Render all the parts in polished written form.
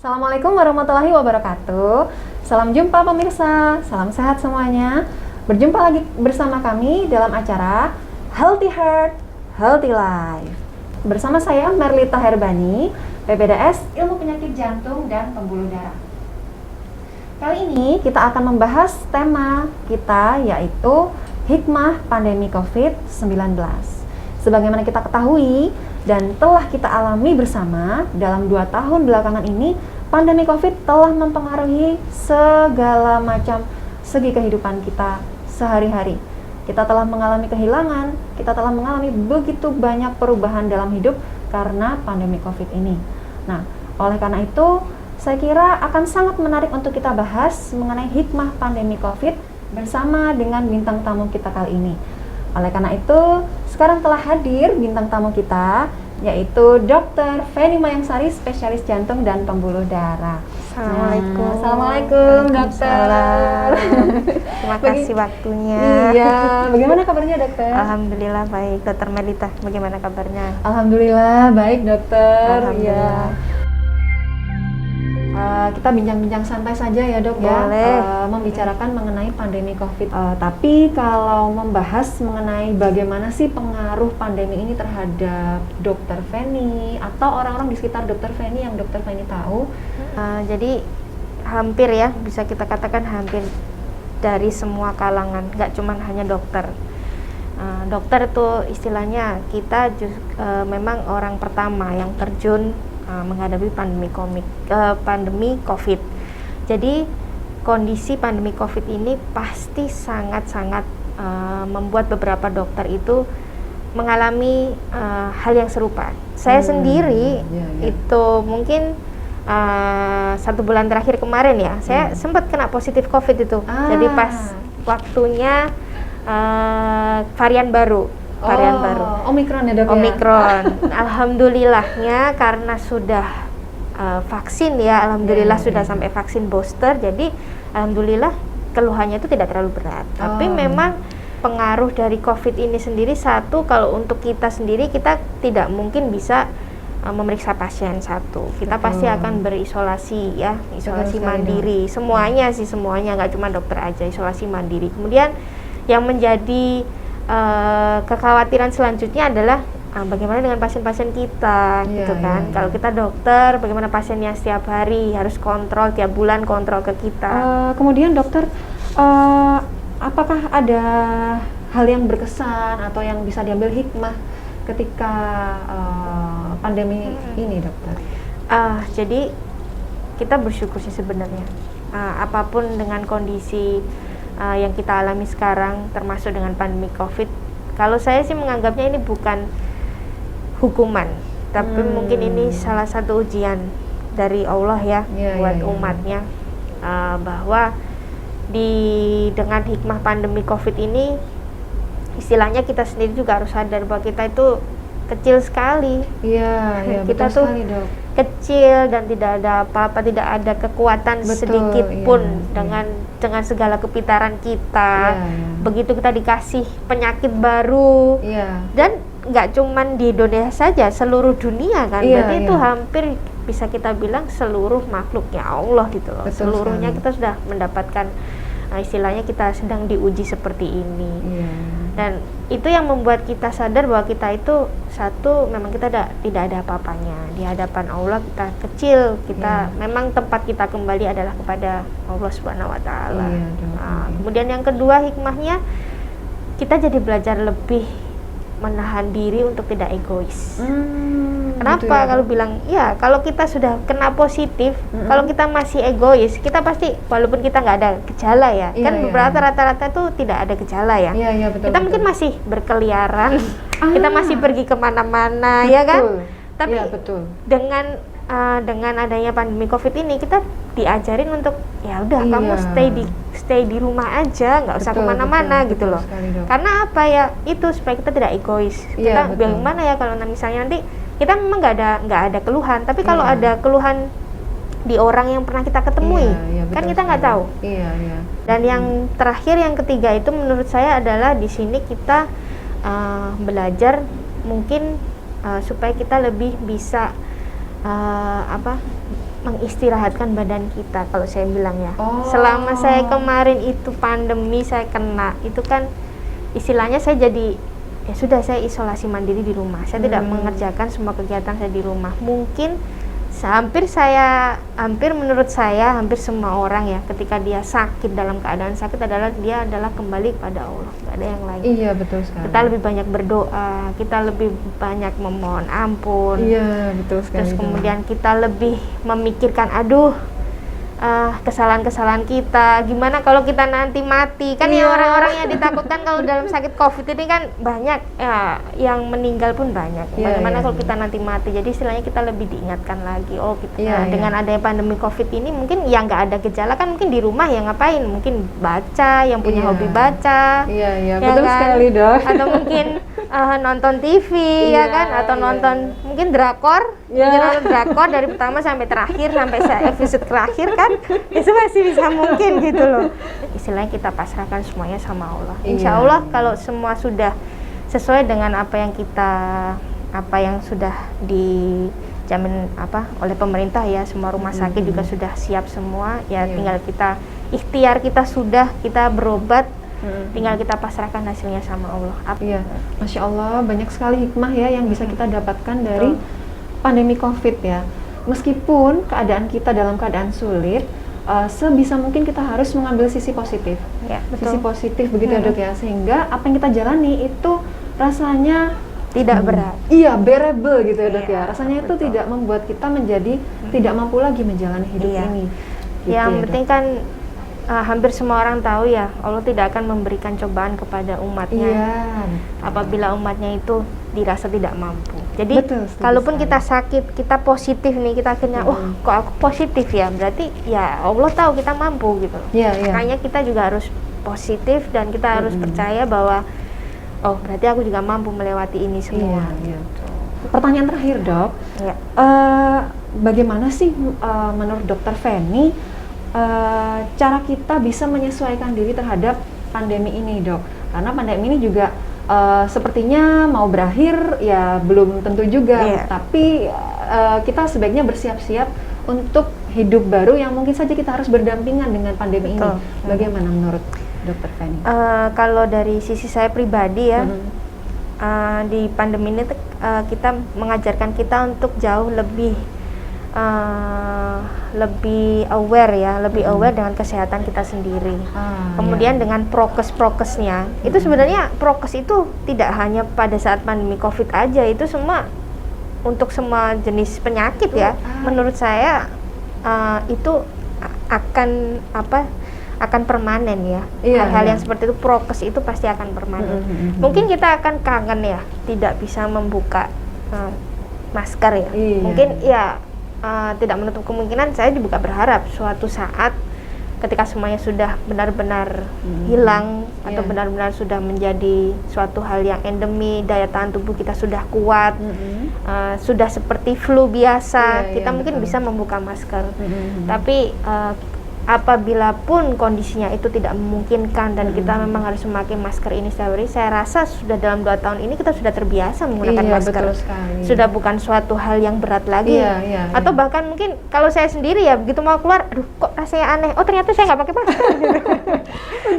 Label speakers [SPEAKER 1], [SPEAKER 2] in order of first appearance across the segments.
[SPEAKER 1] Assalamualaikum warahmatullahi wabarakatuh. Salam jumpa pemirsa, salam sehat semuanya. Berjumpa lagi bersama kami dalam acara Healthy Heart, Healthy Life. Bersama saya Merlita Herbani, PPDS Ilmu Penyakit Jantung dan Pembuluh Darah. Kali ini kita akan membahas tema kita yaitu hikmah pandemi COVID-19. Sebagaimana kita ketahui dan telah kita alami bersama dalam 2 tahun belakangan ini, pandemi COVID telah mempengaruhi segala macam segi kehidupan kita sehari-hari. Kita telah mengalami kehilangan, kita telah mengalami begitu banyak perubahan dalam hidup karena pandemi COVID ini. Nah, oleh karena itu, saya kira akan sangat menarik untuk kita bahas mengenai hikmah pandemi COVID bersama dengan bintang tamu kita kali ini. Oleh karena itu, sekarang telah hadir bintang tamu kita, yaitu Dr. Feni Mayangsari, spesialis jantung dan pembuluh darah.
[SPEAKER 2] Assalamualaikum.
[SPEAKER 1] Assalamualaikum, dokter.
[SPEAKER 2] Terima kasih waktunya.
[SPEAKER 1] Iya, bagaimana kabarnya, dokter?
[SPEAKER 2] Alhamdulillah baik, dokter Melita. Bagaimana kabarnya?
[SPEAKER 1] Alhamdulillah baik, dokter.
[SPEAKER 2] Alhamdulillah.
[SPEAKER 1] Ya. Kita bincang-bincang santai saja ya, dok.
[SPEAKER 2] Boleh.
[SPEAKER 1] Ya, membicarakan mengenai pandemi COVID. Tapi kalau membahas mengenai bagaimana sih pengaruh pandemi ini terhadap dokter Feni atau orang-orang di sekitar dokter Feni yang dokter Feni tahu.
[SPEAKER 2] Jadi hampir ya, bisa kita katakan hampir dari semua kalangan, nggak cuma hanya dokter. Dokter itu istilahnya kita memang orang pertama yang terjun menghadapi pandemi COVID. Jadi kondisi pandemi COVID ini pasti sangat-sangat membuat beberapa dokter itu mengalami hal yang serupa. Saya sendiri itu mungkin 1 bulan terakhir kemarin ya, saya sempat kena positif COVID itu. Jadi pas waktunya varian baru.
[SPEAKER 1] Omikron ya, dok.
[SPEAKER 2] Omikron. Alhamdulillahnya karena sudah vaksin ya, alhamdulillah sudah sampai vaksin booster. Jadi alhamdulillah keluhannya itu tidak terlalu berat. Tapi memang pengaruh dari COVID ini sendiri, satu, kalau untuk kita sendiri kita tidak mungkin bisa memeriksa pasien satu. Kita pasti akan berisolasi ya, isolasi mandiri. Semuanya sih, semuanya, nggak cuma dokter aja, isolasi mandiri. Kemudian yang menjadi kekhawatiran selanjutnya adalah bagaimana dengan pasien-pasien kita, gitu kan. Kalau kita dokter, bagaimana pasien yang setiap hari harus kontrol, tiap bulan kontrol ke kita.
[SPEAKER 1] Kemudian dokter, apakah ada hal yang berkesan atau yang bisa diambil hikmah ketika pandemi ini, dokter?
[SPEAKER 2] Jadi kita bersyukur sih sebenarnya, apapun dengan kondisi yang kita alami sekarang, termasuk dengan pandemi COVID. Kalau saya sih menganggapnya ini bukan hukuman, tapi mungkin ini salah satu ujian dari Allah ya, buat umatnya, bahwa dengan hikmah pandemi COVID ini, istilahnya kita sendiri juga harus sadar bahwa kita itu kecil sekali.
[SPEAKER 1] Iya,
[SPEAKER 2] kita
[SPEAKER 1] betul
[SPEAKER 2] tuh
[SPEAKER 1] sekali, dok.
[SPEAKER 2] Kecil dan tidak ada apa-apa, tidak ada kekuatan sedikit pun dengan segala kepintaran kita. Begitu kita dikasih penyakit baru, dan nggak cuman di Indonesia saja, seluruh dunia kan. Berarti itu hampir bisa kita bilang seluruh makhluknya Allah gitu loh.
[SPEAKER 1] Betul
[SPEAKER 2] seluruhnya
[SPEAKER 1] sekali.
[SPEAKER 2] kita sudah mendapatkan istilahnya kita sedang diuji seperti ini. Dan itu yang membuat kita sadar bahwa kita itu, satu, memang kita tidak ada apa-apanya di hadapan Allah. Kita kecil, kita memang tempat kita kembali adalah kepada Allah Subhanahu wa Ta'ala. Kemudian yang kedua hikmahnya, kita jadi belajar lebih menahan diri untuk tidak egois. Kenapa?
[SPEAKER 1] Gitu ya,
[SPEAKER 2] kalau bilang ya, kalau kita sudah kena positif, kalau kita masih egois, kita pasti, walaupun kita nggak ada gejala ya, kan beberapa rata-rata tuh tidak ada gejala ya.
[SPEAKER 1] Betul,
[SPEAKER 2] kita mungkin masih berkeliaran, kita masih pergi kemana-mana, ya kan? Tapi dengan adanya pandemi COVID ini, kita diajarin untuk ya udah, kamu stay di rumah aja, nggak usah kemana-mana gitu loh. Karena apa ya? Itu supaya kita tidak egois. Kita bagaimana ya kalau misalnya nanti kita memang nggak ada keluhan, tapi kalau ada keluhan di orang yang pernah kita ketemui, kan kita nggak tahu. Dan yang terakhir, yang ketiga itu menurut saya adalah di sini kita belajar mungkin supaya kita lebih bisa mengistirahatkan badan kita kalau saya bilang ya.
[SPEAKER 1] Oh.
[SPEAKER 2] Selama saya kemarin itu pandemi saya kena, itu kan istilahnya saya jadi ya sudah, saya isolasi mandiri di rumah. Saya tidak mengerjakan semua kegiatan saya di rumah. Mungkin hampir menurut saya hampir semua orang ya, ketika dia sakit, dalam keadaan sakit dia adalah kembali pada Allah, nggak ada yang lain.
[SPEAKER 1] Iya, betul sekali.
[SPEAKER 2] Kita lebih banyak berdoa, kita lebih banyak memohon ampun.
[SPEAKER 1] Iya, betul sekali.
[SPEAKER 2] Terus kemudian kita lebih memikirkan, kesalahan-kesalahan kita, gimana kalau kita nanti mati kan. Ya orang-orang yang ditakutkan kalau dalam sakit COVID ini kan banyak ya, yang meninggal pun banyak. Bagaimana kalau kita nanti mati? Jadi istilahnya kita lebih diingatkan lagi, dengan adanya pandemi COVID ini mungkin yang nggak ada gejala kan mungkin di rumah ya ngapain, mungkin baca, yang punya hobi baca,
[SPEAKER 1] ya
[SPEAKER 2] betul
[SPEAKER 1] kan? Sekali Dok.
[SPEAKER 2] Atau mungkin nonton TV ya kan, atau nonton mungkin drakor, nonton drakor dari pertama sampai terakhir, sampai episode terakhir kan, itu masih bisa mungkin gitu loh. Istilahnya kita pasrahkan semuanya sama Allah. Insya Allah kalau semua sudah sesuai dengan apa yang sudah dijamin oleh pemerintah ya, semua rumah sakit juga sudah siap semua ya, tinggal ikhtiar kita sudah, kita berobat. Tinggal kita pasrahkan hasilnya sama Allah.
[SPEAKER 1] Iya, Masya Allah, banyak sekali hikmah ya yang bisa kita dapatkan dari pandemi COVID ya. Meskipun keadaan kita dalam keadaan sulit, sebisa mungkin kita harus mengambil sisi positif.
[SPEAKER 2] Ya,
[SPEAKER 1] sisi positif begitu ya Dok ya, sehingga apa yang kita jalani itu rasanya
[SPEAKER 2] tidak berat.
[SPEAKER 1] Iya, bearable gitu ya Dok ya. Rasanya itu
[SPEAKER 2] betul.
[SPEAKER 1] tidak membuat kita menjadi tidak mampu lagi menjalani hidup ini. Gitu
[SPEAKER 2] yang
[SPEAKER 1] ya,
[SPEAKER 2] penting kan hampir semua orang tahu ya, Allah tidak akan memberikan cobaan kepada umatnya apabila umatnya itu dirasa tidak mampu. Jadi kalaupun kita sakit, kita positif nih, kita akhirnya kok aku positif ya, berarti ya Allah tahu kita mampu gitu. Makanya kita juga harus positif dan kita harus percaya bahwa berarti aku juga mampu melewati ini semua.
[SPEAKER 1] Pertanyaan terakhir Dok, bagaimana sih menurut Dokter Feni cara kita bisa menyesuaikan diri terhadap pandemi ini Dok? Karena pandemi ini juga sepertinya mau berakhir ya, belum tentu juga, tapi kita sebaiknya bersiap-siap untuk hidup baru yang mungkin saja kita harus berdampingan dengan pandemi ini. Bagaimana menurut Dokter Feni?
[SPEAKER 2] Kalau dari sisi saya pribadi ya, di pandemi ini kita mengajarkan kita untuk jauh lebih aware ya, aware dengan kesehatan kita sendiri. Kemudian dengan prokesnya, itu sebenarnya prokes itu tidak hanya pada saat pandemi COVID aja, itu semua untuk semua jenis penyakit ya. Menurut saya itu akan permanen ya. Hal-hal yang seperti itu, prokes itu pasti akan permanen. Mungkin kita akan kangen ya, tidak bisa membuka masker ya. Mungkin ya tidak menutup kemungkinan, saya juga berharap suatu saat ketika semuanya sudah benar-benar hilang atau benar-benar sudah menjadi suatu hal yang endemi, daya tahan tubuh kita sudah kuat, sudah seperti flu biasa, kita mungkin bisa membuka masker. Tapi apabila pun kondisinya itu tidak memungkinkan dan kita memang harus memakai masker ini setiap hari, saya rasa sudah dalam 2 tahun ini kita sudah terbiasa menggunakan masker. Sudah bukan suatu hal yang berat lagi. Atau bahkan mungkin kalau saya sendiri ya, begitu mau keluar, aduh kok rasanya aneh, ternyata saya nggak pakai masker gitu.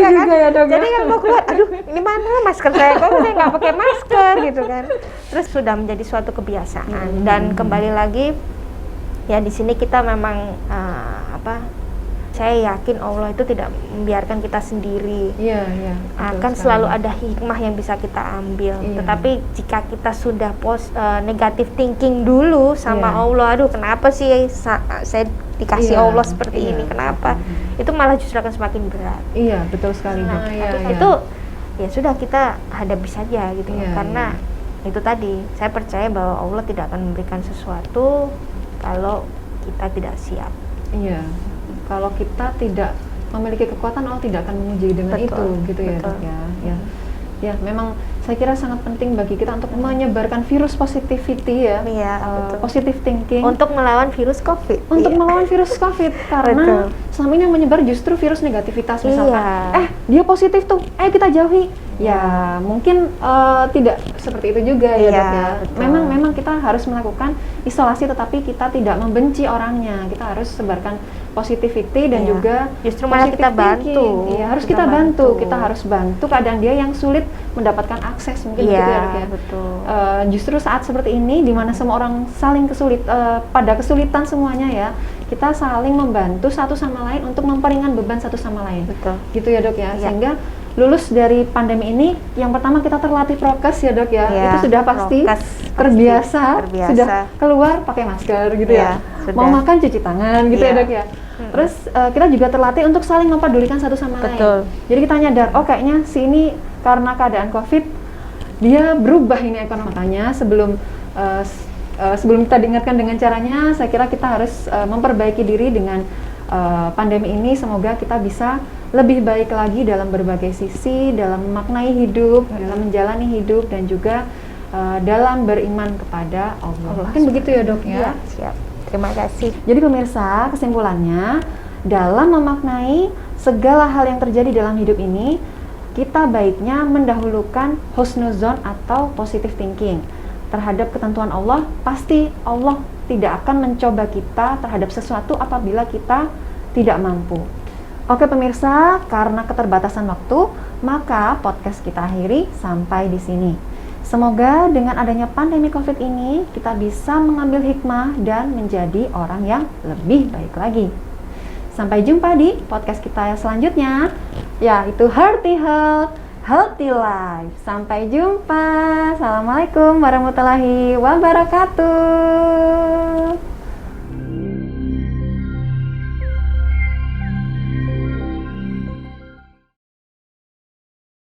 [SPEAKER 2] Ya kan? Jadi kan mau keluar, aduh ini mana masker saya, kok saya nggak pakai masker gitu kan. Terus sudah menjadi suatu kebiasaan. Dan kembali lagi ya, di sini kita memang saya yakin Allah itu tidak membiarkan kita sendiri. Akan selalu ada hikmah yang bisa kita ambil. Tetapi jika kita sudah negative thinking dulu sama Allah, aduh kenapa sih saya dikasih Allah seperti ini, kenapa? Itu malah justru akan semakin berat.
[SPEAKER 1] Iya, betul sekali.
[SPEAKER 2] Itu ya sudah, kita hadapi saja gitu. Karena itu tadi, saya percaya bahwa Allah tidak akan memberikan sesuatu kalau kita tidak siap.
[SPEAKER 1] Kalau kita tidak memiliki kekuatan, Allah tidak akan menguji dengan itu, gitu ya Dok ya. Ya, memang saya kira sangat penting bagi kita untuk menyebarkan virus positivity ya, positive thinking
[SPEAKER 2] untuk melawan virus COVID.
[SPEAKER 1] Melawan virus COVID, karena selama ini yang menyebar justru virus negativitas, misalkan dia positif tuh, kita jauhi. Ya, mungkin tidak seperti itu juga ya,
[SPEAKER 2] Iya,
[SPEAKER 1] Dok ya.
[SPEAKER 2] betul.
[SPEAKER 1] Memang kita harus melakukan isolasi, tetapi kita tidak membenci orangnya. Kita harus sebarkan positivity dan
[SPEAKER 2] Iya.
[SPEAKER 1] juga
[SPEAKER 2] Justru malah
[SPEAKER 1] positive
[SPEAKER 2] kita bantu.
[SPEAKER 1] thinking. Iya, harus
[SPEAKER 2] Kita
[SPEAKER 1] kita bantu.
[SPEAKER 2] bantu.
[SPEAKER 1] Kita harus bantu keadaan dia yang sulit mendapatkan akses, mungkin
[SPEAKER 2] Iya,
[SPEAKER 1] begitu ya, Dok ya.
[SPEAKER 2] betul.
[SPEAKER 1] Justru saat seperti ini, di mana semua orang saling pada kesulitan semuanya ya, kita saling membantu satu sama lain untuk memperingan beban satu sama lain.
[SPEAKER 2] Betul.
[SPEAKER 1] Gitu ya, Dok ya.
[SPEAKER 2] Iya.
[SPEAKER 1] Sehingga lulus dari pandemi ini, yang pertama kita terlatih prokes ya, Dok ya.
[SPEAKER 2] Iya,
[SPEAKER 1] Itu sudah pasti
[SPEAKER 2] prokes,
[SPEAKER 1] terbiasa,
[SPEAKER 2] terbiasa.
[SPEAKER 1] sudah keluar pakai masker gitu
[SPEAKER 2] Iya,
[SPEAKER 1] ya.
[SPEAKER 2] sudah.
[SPEAKER 1] Mau makan cuci tangan gitu ya,
[SPEAKER 2] Iya.
[SPEAKER 1] Dok ya. Terus kita juga terlatih untuk saling mempedulikan satu sama lain.
[SPEAKER 2] Betul.
[SPEAKER 1] Jadi kita nyadar, oh kayaknya si ini karena keadaan Covid dia berubah ini ekonominya. Sebelum kita diingatkan dengan caranya, saya kira kita harus memperbaiki diri dengan pandemi ini. Semoga kita bisa lebih baik lagi dalam berbagai sisi, dalam memaknai hidup, dalam menjalani hidup, dan juga dalam beriman kepada Allah. Mungkin begitu ya, Dok ya.
[SPEAKER 2] Iya, siap. Terima kasih.
[SPEAKER 1] Jadi pemirsa, kesimpulannya, dalam memaknai segala hal yang terjadi dalam hidup ini, kita baiknya mendahulukan husnuzon atau positive thinking terhadap ketentuan Allah. Pasti Allah tidak akan mencoba kita terhadap sesuatu apabila kita tidak mampu. Oke pemirsa, karena keterbatasan waktu, maka podcast kita akhiri sampai di sini. Semoga dengan adanya pandemi Covid ini, kita bisa mengambil hikmah dan menjadi orang yang lebih baik lagi. Sampai jumpa di podcast kita selanjutnya, yaitu Healthy Health, Healthy Life. Sampai jumpa. Assalamualaikum warahmatullahi wabarakatuh.